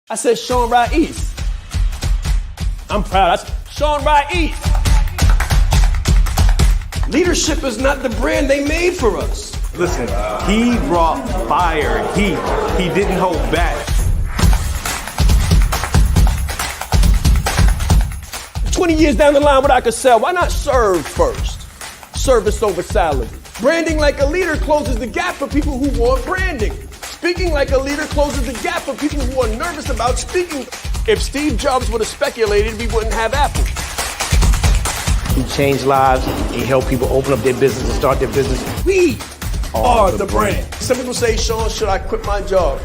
I said Sean East. I'm proud. I said Sean East. Leadership is not the brand they made for us. Listen, he brought fire, heat. He didn't hold back. 20 years down the line, what I could sell, why not serve first? Service over salary. Branding like a leader closes the gap for people who want branding. Speaking like a leader closes the gap for people who are nervous about speaking. If Steve Jobs would have speculated, we wouldn't have Apple. He changed lives. He helped people open up their business and start their business. We are the brand. Some people say, Sean, should I quit my job?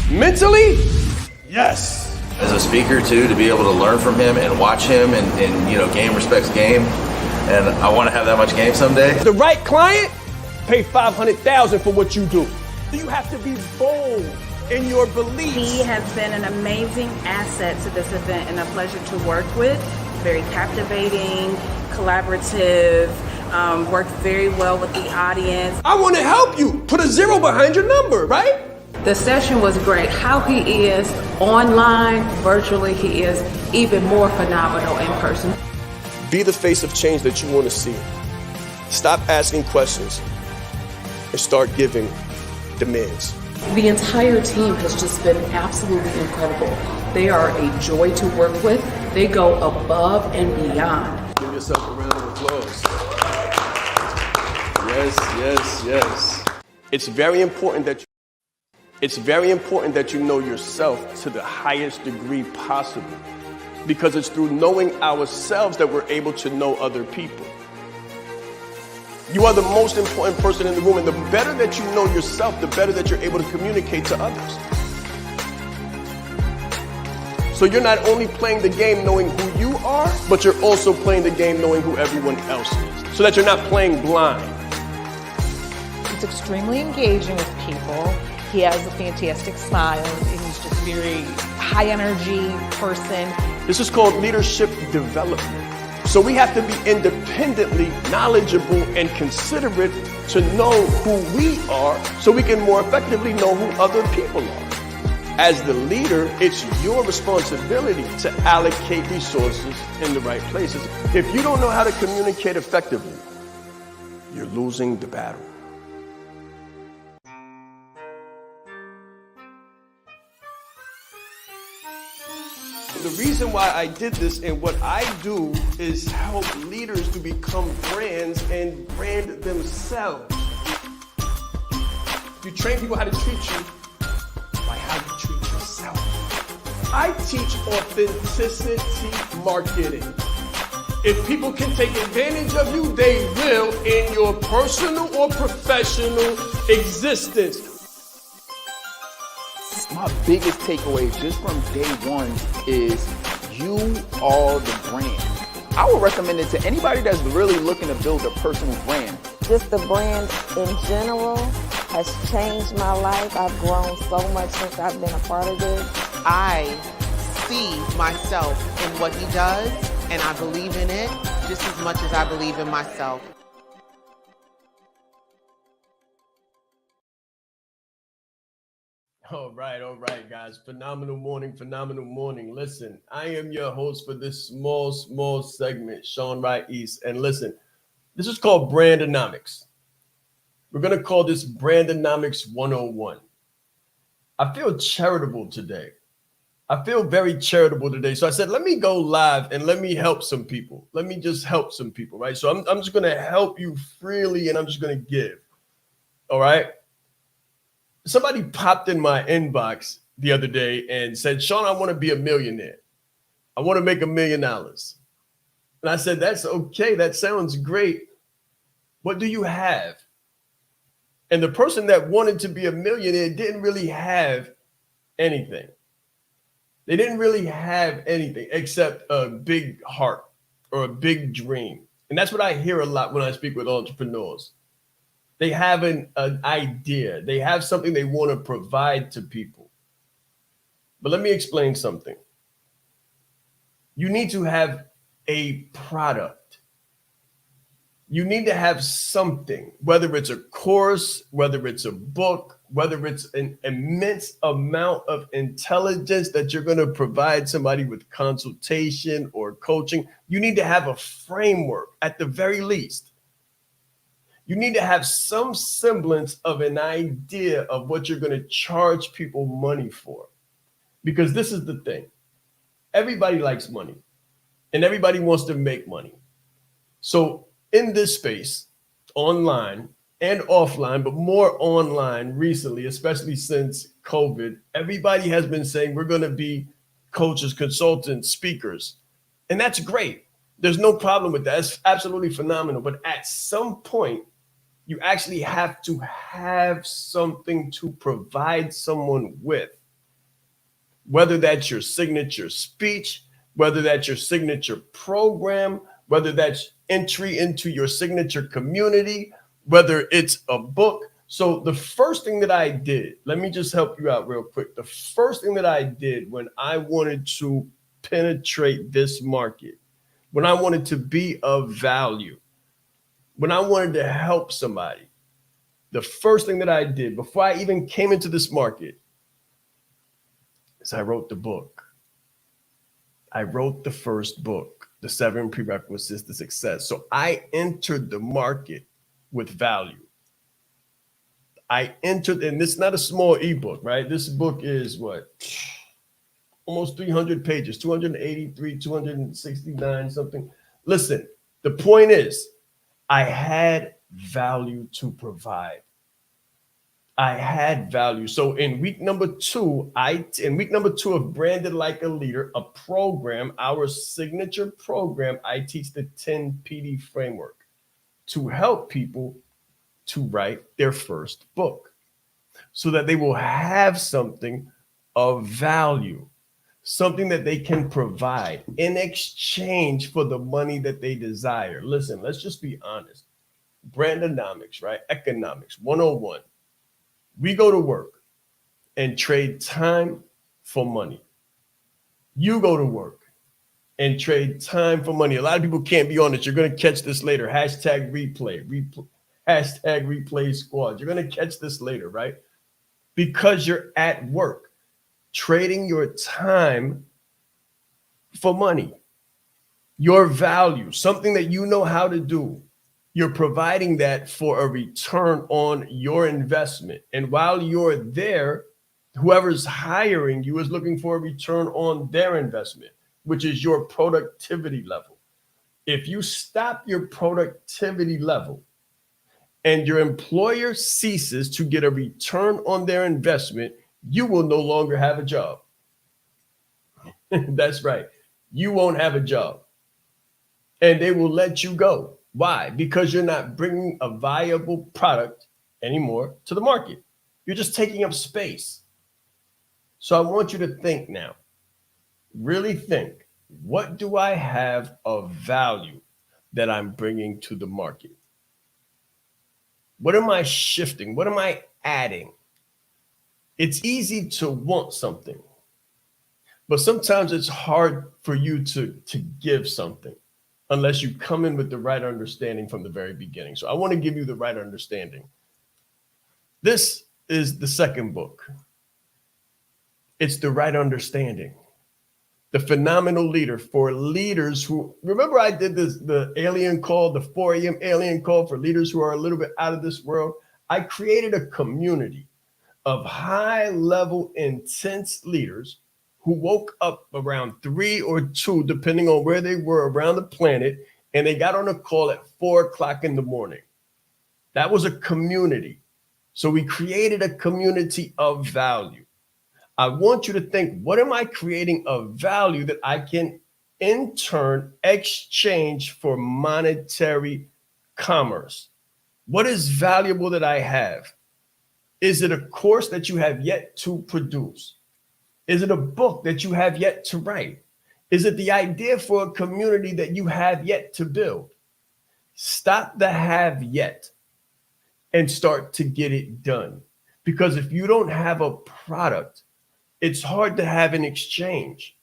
Mentally, yes. As a speaker too, to be able to learn from him and watch him and game respects game. And I want to have that much game someday. The right client, pay $500,000 for what you do. You have to be bold in your beliefs. He has been an amazing asset to this event and a pleasure to work with. Very captivating, collaborative, worked very well with the audience. I want to help you. Put a 0 behind your number, right? The session was great. How he is online, virtually, he is even more phenomenal in person. Be the face of change that you want to see. Stop asking questions and start giving demands. The entire team has just been absolutely incredible. They are a joy to work with. They go above and beyond. Give yourself a round of applause. Yes. It's very important that you know yourself to the highest degree possible, because it's through knowing ourselves that we're able to know other people. You are the most important person in the room, and the better that you know yourself, the better that you're able to communicate to others. So you're not only playing the game knowing who you are, but you're also playing the game knowing who everyone else is, so that you're not playing blind. He's extremely engaging with people. He has a fantastic smile, and he's just a very high energy person. This is called leadership development. So we have to be independently knowledgeable and considerate to know who we are, so we can more effectively know who other people are. As the leader, it's your responsibility to allocate resources in the right places. If you don't know how to communicate effectively, you're losing the battle. The reason why I did this and what I do is help leaders to become brands and brand themselves. You train people how to treat you by how you treat yourself. I teach authenticity marketing. If people can take advantage of you, they will in your personal or professional existence. My biggest takeaway just from day one is you are the brand. I would recommend it to anybody that's really looking to build a personal brand. Just the brand in general has changed my life. I've grown so much since I've been a part of this. I see myself in what he does, and I believe in it just as much as I believe in myself. All right, guys. Phenomenal morning. Listen, I am your host for this small segment, Sean East. And listen, this is called Brand-onomics. We're going to call this Brand-onomics 101. I feel charitable today. I feel very charitable today. So I said, let me go live and let me help some people. Let me just help some people, right? So I'm just going to help you freely, and I'm just going to give. All right? Somebody popped in my inbox the other day and said, Sean, I want to be a millionaire. I want to make $1 million. And I said, that's okay. That sounds great. What do you have? And the person that wanted to be a millionaire didn't really have anything. They didn't really have anything except a big heart or a big dream. And that's what I hear a lot when I speak with entrepreneurs. They have an idea. They have something they want to provide to people. But let me explain something. You need to have a product. You need to have something, whether it's a course, whether it's a book, whether it's an immense amount of intelligence that you're going to provide somebody with consultation or coaching. You need to have a framework at the very least. You need to have some semblance of an idea of what you're going to charge people money for. Because this is the thing. Everybody likes money and everybody wants to make money. So in this space, online and offline, but more online recently, especially since COVID, everybody has been saying we're going to be coaches, consultants, speakers. And that's great. There's no problem with that. It's absolutely phenomenal. But at some point, you actually have to have something to provide someone with, whether that's your signature speech, whether that's your signature program, whether that's entry into your signature community, whether it's a book. So the first thing that I did, let me just help you out real quick. The first thing that I did when I wanted to penetrate this market, when I wanted to be of value, when I wanted to help somebody, the first thing that I did before I even came into this market is I wrote the book. I wrote the first book, The 7 Prerequisites to Success. So I entered the market with value. I entered, and this is not a small ebook, right? This book is what? Almost 300 pages, 283, 269, something. Listen, the point is, I had value to provide. I had value. So in week number 2, of Branded Like a Leader, a program, our signature program, I teach the 10 PD framework to help people to write their first book so that they will have something of value, something that they can provide in exchange for the money that they desire. Listen, let's just be honest. Brand-onomics, right? Economics 101. We go to work and trade time for money. You go to work and trade time for money. A lot of people can't be on it. You're going to catch this later. Hashtag replay. Hashtag replay squad. You're going to catch this later, right? Because you're at work, trading your time for money, your value, something that you know how to do. You're providing that for a return on your investment. And while you're there, whoever's hiring you is looking for a return on their investment, which is your productivity level. If you stop your productivity level and your employer ceases to get a return on their investment, you will no longer have a job. That's right. You won't have a job. And they will let you go. Why? Because you're not bringing a viable product anymore to the market. You're just taking up space. So I want you to think now. Really think, what do I have of value that I'm bringing to the market? What am I shifting? What am I adding? It's easy to want something, but sometimes it's hard for you to give something unless you come in with the right understanding from the very beginning. So I want to give you the right understanding. This is the second book. It's the right understanding. The phenomenal leader for leaders who, remember I did this, the alien call, the 4 a.m. alien call for leaders who are a little bit out of this world. I created a community of high-level, intense leaders who woke up around 3 or 2, depending on where they were around the planet, and they got on a call at 4 o'clock in the morning. That was a community. So we created a community of value. I want you to think, what am I creating of value that I can in turn exchange for monetary commerce? What is valuable that I have? Is it a course that you have yet to produce? Is it a book that you have yet to write? Is it the idea for a community that you have yet to build? Stop the have yet and start to get it done. Because if you don't have a product, it's hard to have an exchange.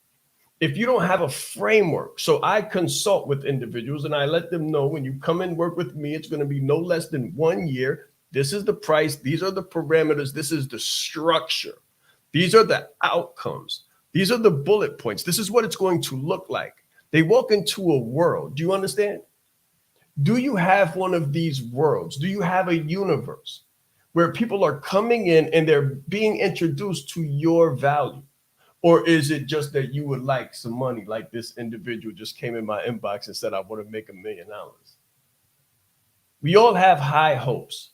If you don't have a framework, so I consult with individuals and I let them know when you come and work with me, it's going to be no less than 1 year. This is the price. These are the parameters. This is the structure. These are the outcomes. These are the bullet points. This is what it's going to look like. They walk into a world. Do you understand? Do you have one of these worlds? Do you have a universe where people are coming in and they're being introduced to your value? Or is it just that you would like some money, like this individual just came in my inbox and said, I want to make $1 million? We all have high hopes,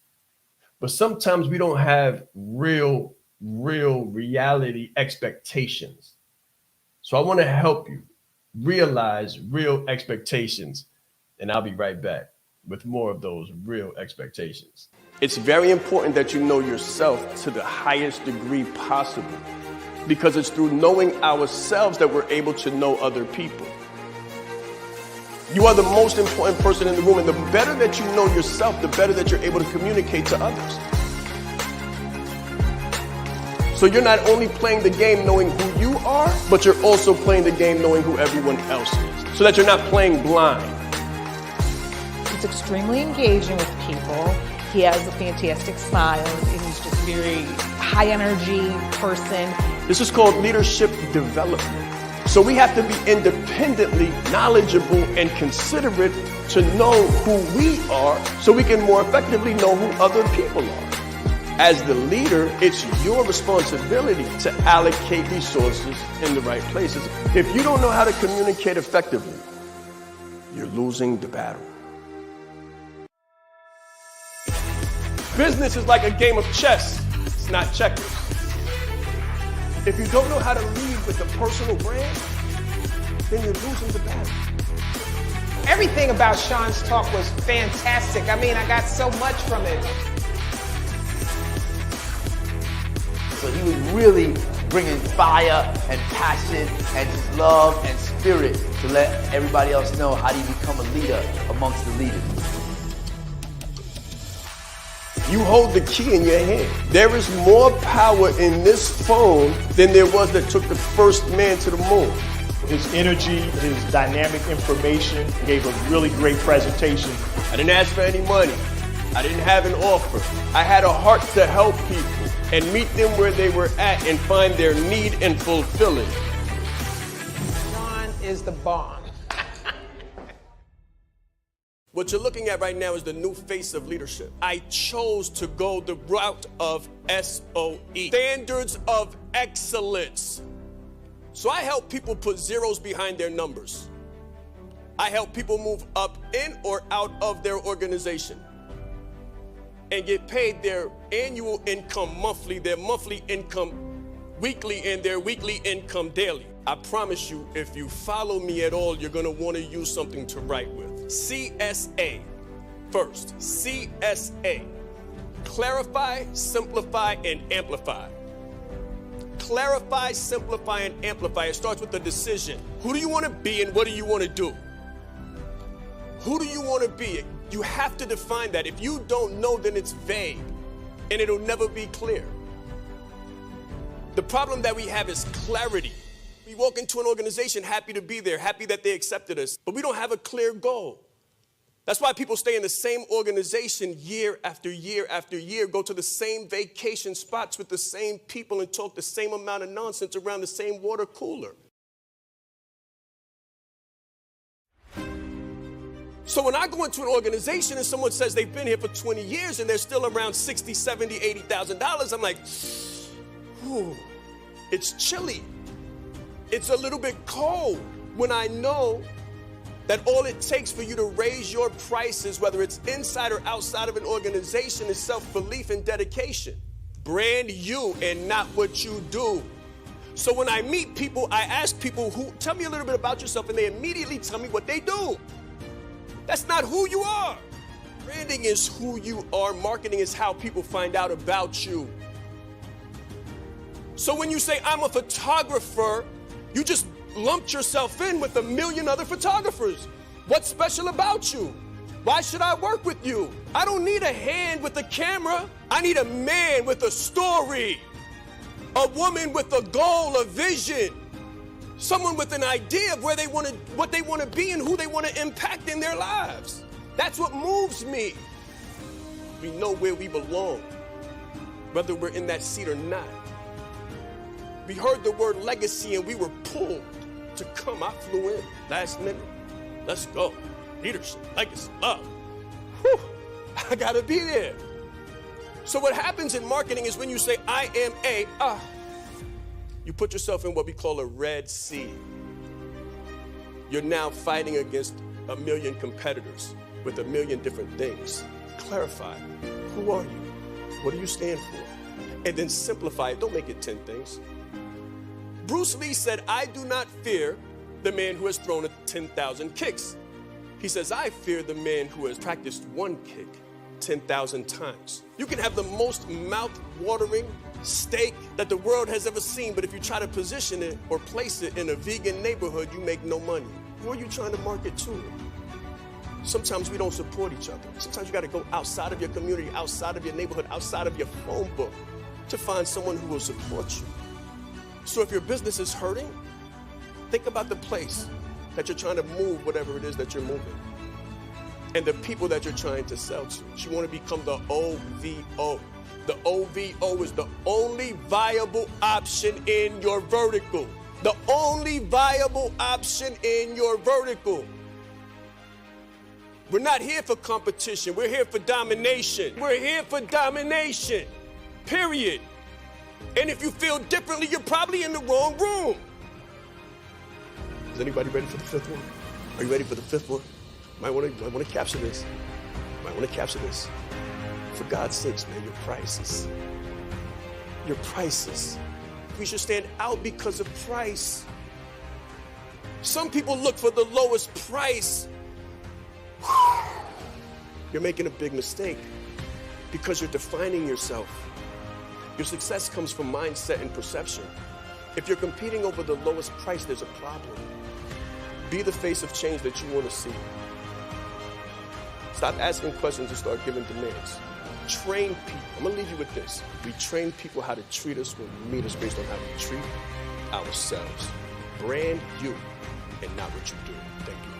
but sometimes we don't have real reality expectations. So I want to help you realize real expectations, and I'll be right back with more of those real expectations. It's very important that you know yourself to the highest degree possible, because it's through knowing ourselves that we're able to know other people. You are the most important person in the room, and the better that you know yourself, the better that you're able to communicate to others. So you're not only playing the game knowing who you are, but you're also playing the game knowing who everyone else is, so that you're not playing blind. He's extremely engaging with people. He has a fantastic smile, and he's just very high energy person. This is called leadership development. So we have to be independently knowledgeable and considerate to know who we are, so we can more effectively know who other people are. As the leader, it's your responsibility to allocate resources in the right places. If you don't know how to communicate effectively, you're losing the battle. Business is like a game of chess. It's not checkers. If you don't know how to lead with a personal brand, then you're losing the battle. Everything about Sean's talk was fantastic. I mean, I got so much from it. So he was really bringing fire and passion and just love and spirit to let everybody else know how do you become a leader amongst the leaders. You hold the key in your hand. There is more power in this phone than there was that took the first man to the moon. His energy, his dynamic information, gave a really great presentation. I didn't ask for any money. I didn't have an offer. I had a heart to help people and meet them where they were at and find their need and fulfill it. Sean is the bomb. What you're looking at right now is the new face of leadership. I chose to go the route of SOE, standards of excellence. So I help people put zeros behind their numbers. I help people move up in or out of their organization and get paid their annual income monthly, their monthly income weekly, and their weekly income daily. I promise you, if you follow me at all, you're gonna wanna use something to write with. CSA first. CSA. Clarify, simplify, and amplify. Clarify, simplify, and amplify. It starts with a decision. Who do you want to be and what do you want to do? Who do you want to be? You have to define that. If you don't know, then it's vague and it'll never be clear. The problem that we have is clarity. We walk into an organization happy to be there, happy that they accepted us, but we don't have a clear goal. That's why people stay in the same organization year after year after year, go to the same vacation spots with the same people and talk the same amount of nonsense around the same water cooler. So when I go into an organization and someone says they've been here for 20 years and they're still around $60,000, $70,000, $80,000, I'm like, whew, it's chilly. It's a little bit cold when I know that all it takes for you to raise your prices, whether it's inside or outside of an organization, is self-belief and dedication. Brand you and not what you do. So when I meet people, I ask people, tell me a little bit about yourself, and they immediately tell me what they do. That's not who you are. Branding is who you are. Marketing is how people find out about you. So when you say, I'm a photographer, you just lumped yourself in with 1 million other photographers. What's special about you? Why should I work with you? I don't need a hand with a camera. I need a man with a story, a woman with a goal, a vision. Someone with an idea of where they want to, what they want to be and who they want to impact in their lives. That's what moves me. We know where we belong, whether we're in that seat or not. We heard the word legacy and we were pulled to come. I flew in last minute. Let's go. Leadership, legacy, love. Whew. I gotta be there. So what happens in marketing is when you say, I am you put yourself in what we call a red sea. You're now fighting against a million competitors with a million different things. Clarify. Who are you? What do you stand for? And then simplify it. Don't make it 10 things. Bruce Lee said, I do not fear the man who has thrown 10,000 kicks. He says, I fear the man who has practiced one kick 10,000 times. You can have the most mouth-watering steak that the world has ever seen, but if you try to position it or place it in a vegan neighborhood, you make no money. Who are you trying to market to? Sometimes we don't support each other. Sometimes you got to go outside of your community, outside of your neighborhood, outside of your phone book to find someone who will support you. So if your business is hurting, think about the place that you're trying to move, whatever it is that you're moving, and the people that you're trying to sell to. You want to become the OVO. The OVO is the only viable option in your vertical. The only viable option in your vertical. We're not here for competition. We're here for domination. We're here for domination, period. And if you feel differently, you're probably in the wrong room. Is anybody ready for the fifth one? Are you ready for the fifth one? Might want to capture this. Might want to capture this. For God's sakes, man, your prices. Your prices. We should stand out because of price. Some people look for the lowest price. You're making a big mistake because you're defining yourself. Your success comes from mindset and perception. If you're competing over the lowest price, there's a problem. Be the face of change that you want to see. Stop asking questions and start giving demands. Train people. I'm going to leave you with this. We train people how to treat us when we meet us based on how we treat ourselves. Brand you and not what you do. Thank you.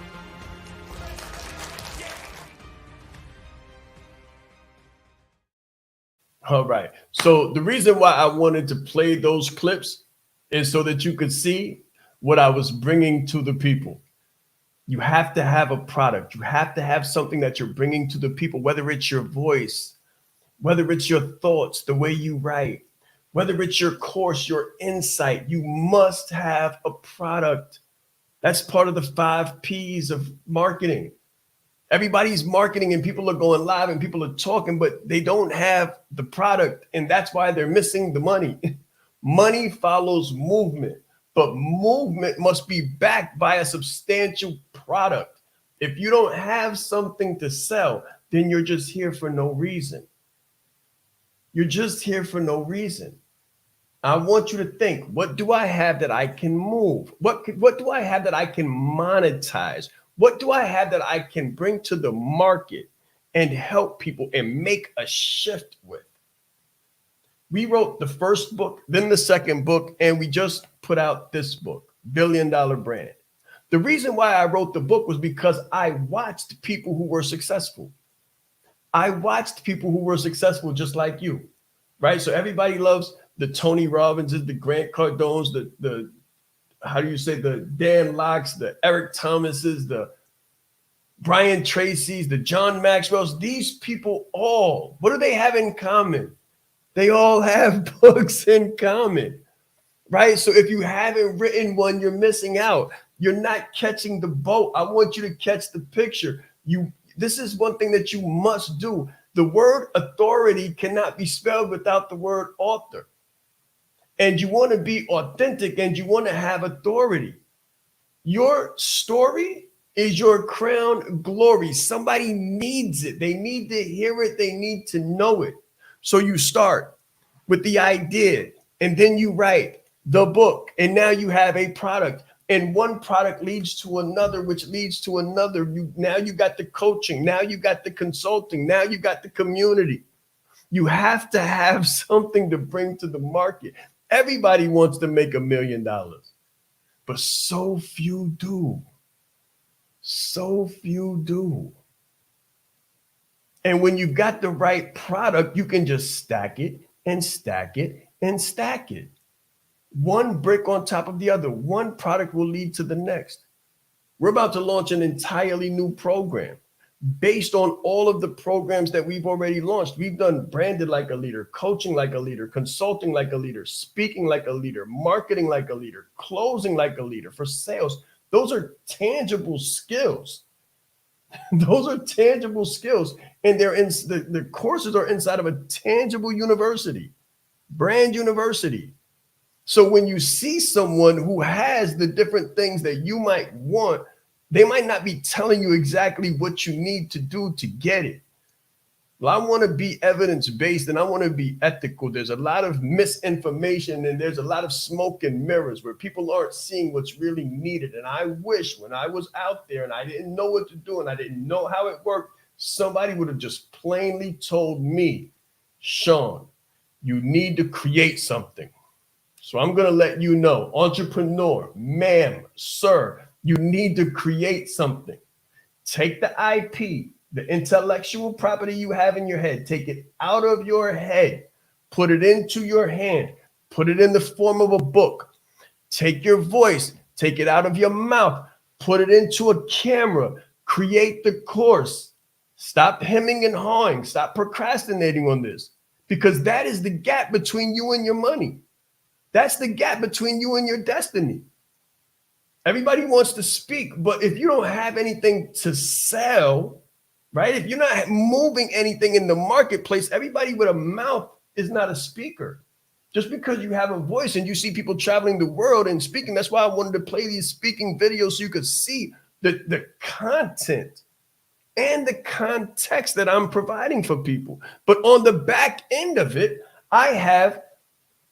All right. So the reason why I wanted to play those clips is so that you could see what I was bringing to the people. You have to have a product. You have to have something that you're bringing to the people, whether it's your voice, whether it's your thoughts, the way you write, whether it's your course, your insight. You must have a product. That's part of the 5 Ps of marketing. Everybody's marketing and people are going live and people are talking, but they don't have the product. And that's why they're missing the money. Money follows movement, but movement must be backed by a substantial product. If you don't have something to sell, then you're just here for no reason. You're just here for no reason. I want you to think, what do I have that I can move? What do I have that I can monetize? What do I have that I can bring to the market and help people and make a shift with? We wrote the first book, then the second book, and we just put out this book, $1 Billion Brand. The reason why I wrote the book was because I watched people who were successful. I watched people who were successful just like you, right? So everybody loves the Tony Robbinses, the Grant Cardones, the how do you say, the Dan Locks, the Eric Thomases, the Brian Tracy's, the John Maxwell's. These people all, what do they have in common? They all have books in common, right? So if you haven't written one, you're missing out. You're not catching the boat. I want you to catch the picture. This is one thing that you must do. The word authority cannot be spelled without the word author. And you want to be authentic and you want to have authority. Your story is your crown glory. Somebody needs it. They need to hear it. They need to know it. So you start with the idea and then you write the book and now you have a product. And one product leads to another, which leads to another. Now you got the coaching. Now you got the consulting. Now you got the community. You have to have something to bring to the market. Everybody wants to make $1 million. but so few do. So few do. And when you got the right product, you can just stack it and stack it and stack it. One brick on top of the other. One product will lead to the next. We're about to launch an entirely new program based on all of the programs that we've already launched. We've done branded like a leader, coaching like a leader, consulting like a leader, speaking like a leader, marketing like a leader, closing like a leader for sales. Those are tangible skills. Those are tangible skills. And they're in the courses are inside of a tangible university, brand university. So when you see someone who has the different things that you might want, they might not be telling you exactly what you need to do to get it. Well, I want to be evidence-based and I want to be ethical. There's a lot of misinformation and there's a lot of smoke and mirrors where people aren't seeing what's really needed. And I wish when I was out there and I didn't know what to do and I didn't know how it worked, somebody would have just plainly told me, Sean, you need to create something. So I'm going to let you know, entrepreneur, ma'am, sir, you need to create something. Take the IP, the intellectual property you have in your head, take it out of your head, put it into your hand, put it in the form of a book. Take your voice, take it out of your mouth, put it into a camera, create the course. Stop hemming and hawing, stop procrastinating on this, because that is the gap between you and your money. That's the gap between you and your destiny. Everybody wants to speak, but if you don't have anything to sell, right? If you're not moving anything in the marketplace, everybody with a mouth is not a speaker. Just because you have a voice and you see people traveling the world and speaking, that's why I wanted to play these speaking videos so you could see the content and the context that I'm providing for people. But on the back end of it, I have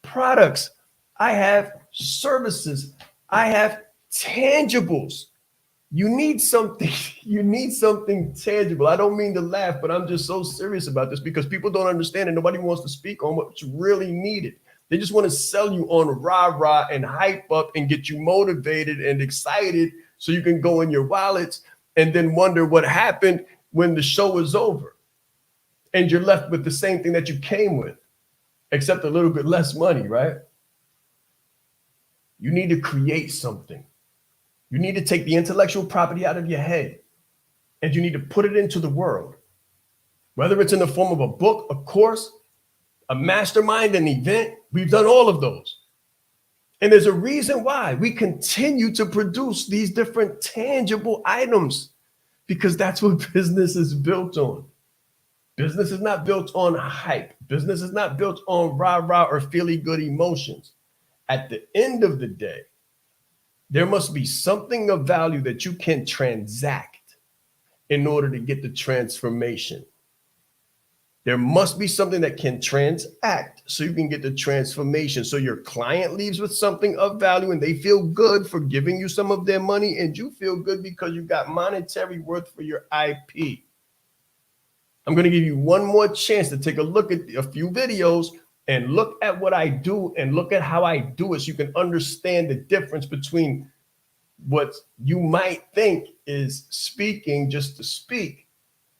products, I have services, I have tangibles. You need something tangible. I don't mean to laugh, but I'm just so serious about this because people don't understand and nobody wants to speak on what's really needed. They just want to sell you on rah-rah and hype up and get you motivated and excited so you can go in your wallets and then wonder what happened when the show is over. And you're left with the same thing that you came with, except a little bit less money, right? You need to create something. You need to take the intellectual property out of your head and you need to put it into the world, whether it's in the form of a book, a course, a mastermind, an event. We've done all of those. And there's a reason why we continue to produce these different tangible items, because that's what business is built on. Business is not built on hype. Business is not built on rah-rah or feely-good emotions. At the end of the day, there must be something of value that you can transact in order to get the transformation. There must be something that can transact so you can get the transformation. So your client leaves with something of value and they feel good for giving you some of their money, and you feel good because you got monetary worth for your IP. I'm going to give you one more chance to take a look at a few videos and look at what I do and look at how I do it so you can understand the difference between what you might think is speaking just to speak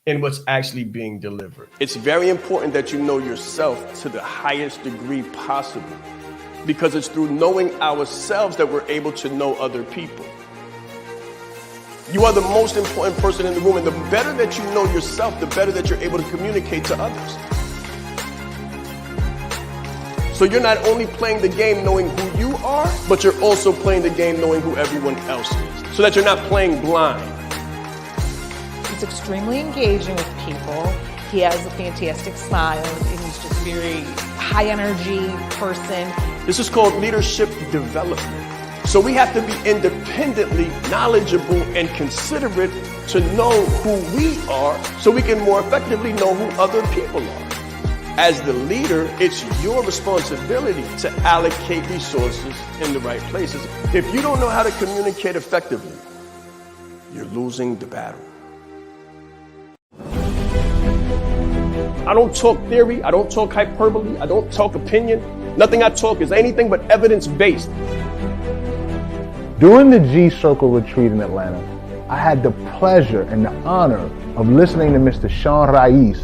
and what's actually being delivered. It's very important that you know yourself to the highest degree possible, because it's through knowing ourselves that we're able to know other people. You are the most important person in the room, and the better that you know yourself, the better that you're able to communicate to others. So you're not only playing the game knowing who you are, but you're also playing the game knowing who everyone else is, so that you're not playing blind. He's extremely engaging with people. He has a fantastic smile, and he's just a very high energy person. This is called leadership development. So we have to be independently knowledgeable and considerate to know who we are so we can more effectively know who other people are. As the leader, it's your responsibility to allocate resources in the right places. If you don't know how to communicate effectively, you're losing the battle. I don't talk theory. I don't talk hyperbole. I don't talk opinion. Nothing I talk is anything but evidence-based. During the G Circle retreat in Atlanta, I had the pleasure and the honor of listening to Mr. Sean Raiz.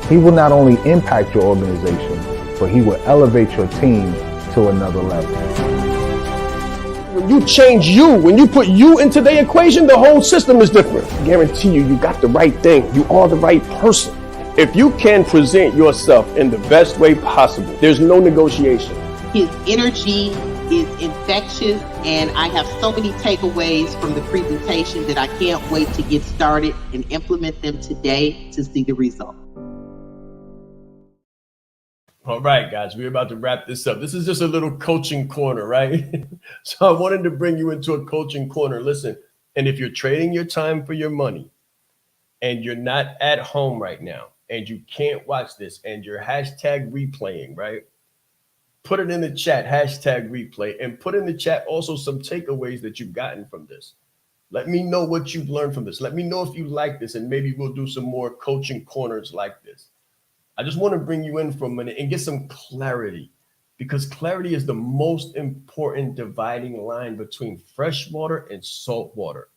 He will not only impact your organization, but he will elevate your team to another level. When you change you, when you put you into the equation, the whole system is different. I guarantee you, you got the right thing. You are the right person. If you can present yourself in the best way possible, there's no negotiation. His energy is infectious, and I have so many takeaways from the presentation that I can't wait to get started and implement them today to see the result. All right, guys, we're about to wrap this up. This is just a little coaching corner, right? So I wanted to bring you into a coaching corner. Listen, and if you're trading your time for your money and you're not at home right now and you can't watch this and you're hashtag replaying, right? Put it in the chat, hashtag replay, and put in the chat also some takeaways that you've gotten from this. Let me know what you've learned from this. Let me know if you like this, and maybe we'll do some more coaching corners like this. I just want to bring you in for a minute and get some clarity, because clarity is the most important dividing line between fresh water and salt water.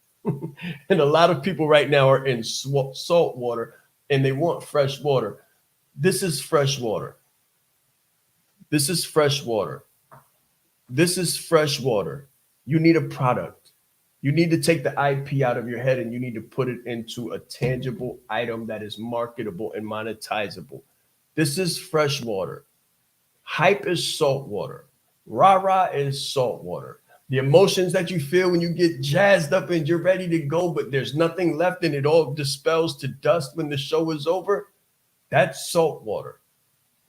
And a lot of people right now are in salt water and they want fresh water. This is fresh water. This is fresh water. This is fresh water. You need a product. You need to take the IP out of your head and you need to put it into a tangible item that is marketable and monetizable. This is fresh water. Hype is salt water. Rah-rah is salt water. The emotions that you feel when you get jazzed up and you're ready to go, but there's nothing left and it all dispels to dust when the show is over, that's salt water.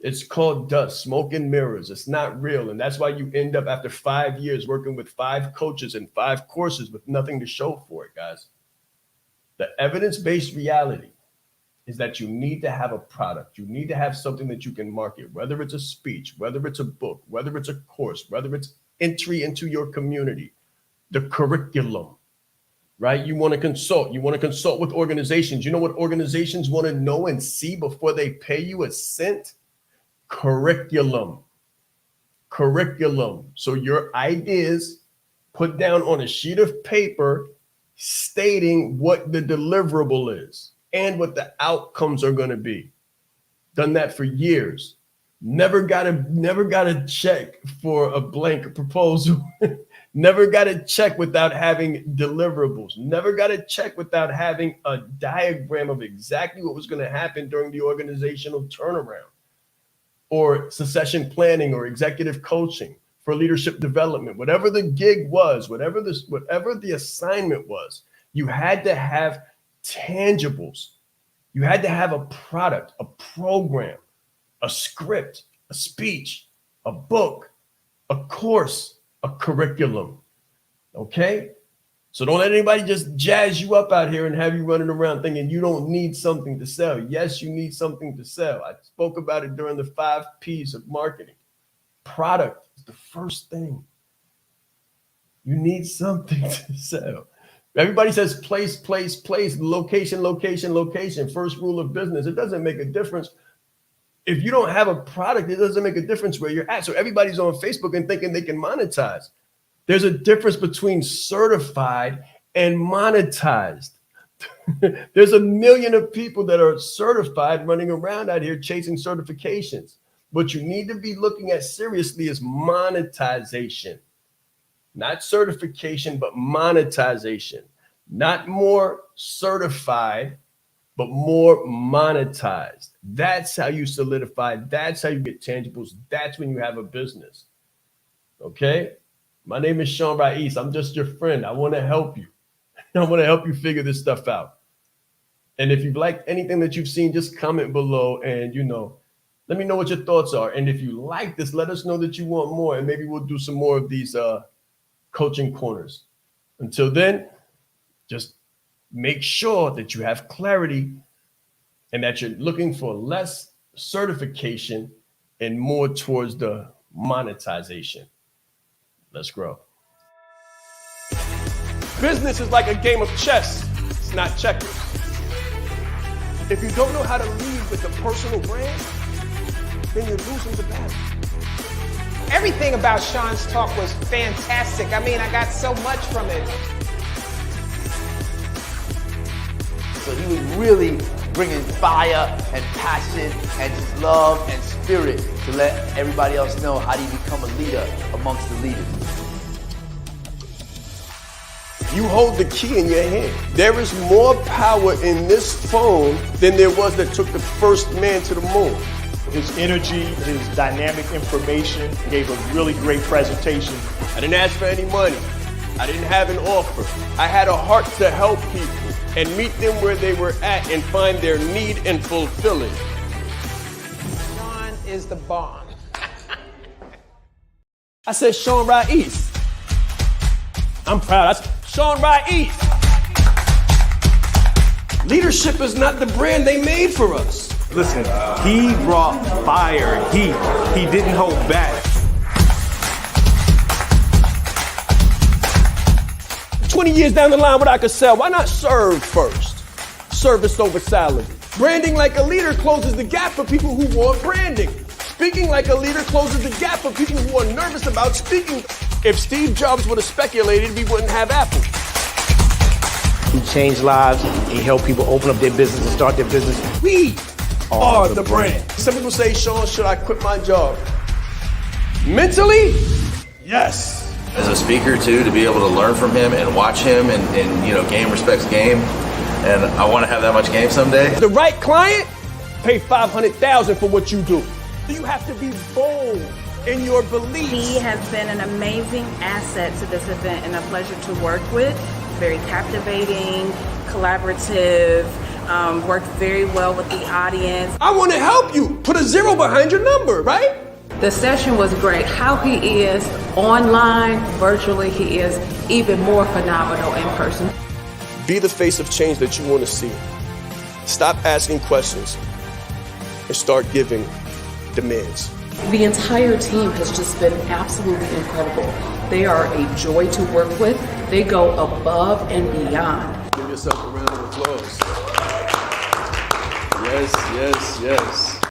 It's called dust, smoke and mirrors. It's not real. And that's why you end up after 5 years working with 5 coaches and 5 courses with nothing to show for it, guys. The evidence-based reality is that you need to have a product. You need to have something that you can market, whether it's a speech, whether it's a book, whether it's a course, whether it's entry into your community, the curriculum, right? You want to consult. You want to consult with organizations. You know what organizations want to know and see before they pay you a cent? Curriculum. Curriculum. So your ideas put down on a sheet of paper stating what the deliverable is and what the outcomes are going to be. Done that for years. Never got a check for a blank proposal. Never got a check without having deliverables. Never got a check without having a diagram of exactly what was going to happen during the organizational turnaround, or succession planning, or executive coaching for leadership development. Whatever the gig was, whatever the assignment was, you had to have tangibles. You had to have a product, a program, a script, a speech, a book, a course, a curriculum. Okay? So don't let anybody just jazz you up out here and have you running around thinking you don't need something to sell. Yes, you need something to sell. I spoke about it during the 5 P's of marketing. Product is the first thing. You need something to sell. Everybody says place, place, place, location, location, location. First rule of business. It doesn't make a difference. If you don't have a product, it doesn't make a difference where you're at. So everybody's on Facebook and thinking they can monetize. There's a difference between certified and monetized. There's a million of people that are certified running around out here chasing certifications. What you need to be looking at seriously is monetization. Not certification, but monetization. Not more certified, but more monetized. That's how you solidify. That's how you get tangibles. That's when you have a business. Okay? My name is Sean Raiz. I'm just your friend. I want to help you. I want to help you figure this stuff out. And if you've liked anything that you've seen, just comment below and, let me know what your thoughts are. And if you like this, let us know that you want more, and maybe we'll do some more of these coaching corners. Until then, just make sure that you have clarity and that you're looking for less certification and more towards the monetization. Let's grow. Business is like a game of chess. It's not checkers. If you don't know how to lead with a personal brand, then you're losing the battle. Everything about Sean's talk was fantastic. I mean, I got so much from it. So he was really bringing fire and passion and just love and spirit to let everybody else know how do you become a leader amongst the leaders. You hold the key in your hand. There is more power in this phone than there was that took the first man to the moon. His energy, his dynamic information, gave a really great presentation. I didn't ask for any money. I didn't have an offer. I had a heart to help people and meet them where they were at and find their need and fulfill it. Sean is the bomb. I said Sean Ra'is. I'm proud. I said Sean Ra'is. Leadership is not the brand they made for us. Listen, he brought fire, heat. He didn't hold back. 20 years down the line, what I could sell, why not serve first? Service over salary. Branding like a leader closes the gap for people who want branding. Speaking like a leader closes the gap for people who are nervous about speaking. If Steve Jobs would have speculated, we wouldn't have Apple. He changed lives. He helped people open up their business and start their business. We are the brand. Some people say, Sean, should I quit my job? Mentally, yes. As a speaker too, to be able to learn from him and watch him and you know, game respects game. And I want to have that much game someday. The right client, pay $500,000 for what you do. You have to be bold in your beliefs. He has been an amazing asset to this event and a pleasure to work with. Very captivating, collaborative, worked very well with the audience. I want to help you. Put a 0 behind your number, right? The session was great. How he is online, virtually, he is even more phenomenal in person. Be the face of change that you want to see. Stop asking questions and start giving demands. The entire team has just been absolutely incredible. They are a joy to work with. They go above and beyond. Give yourself a round of applause. Yes, yes, yes.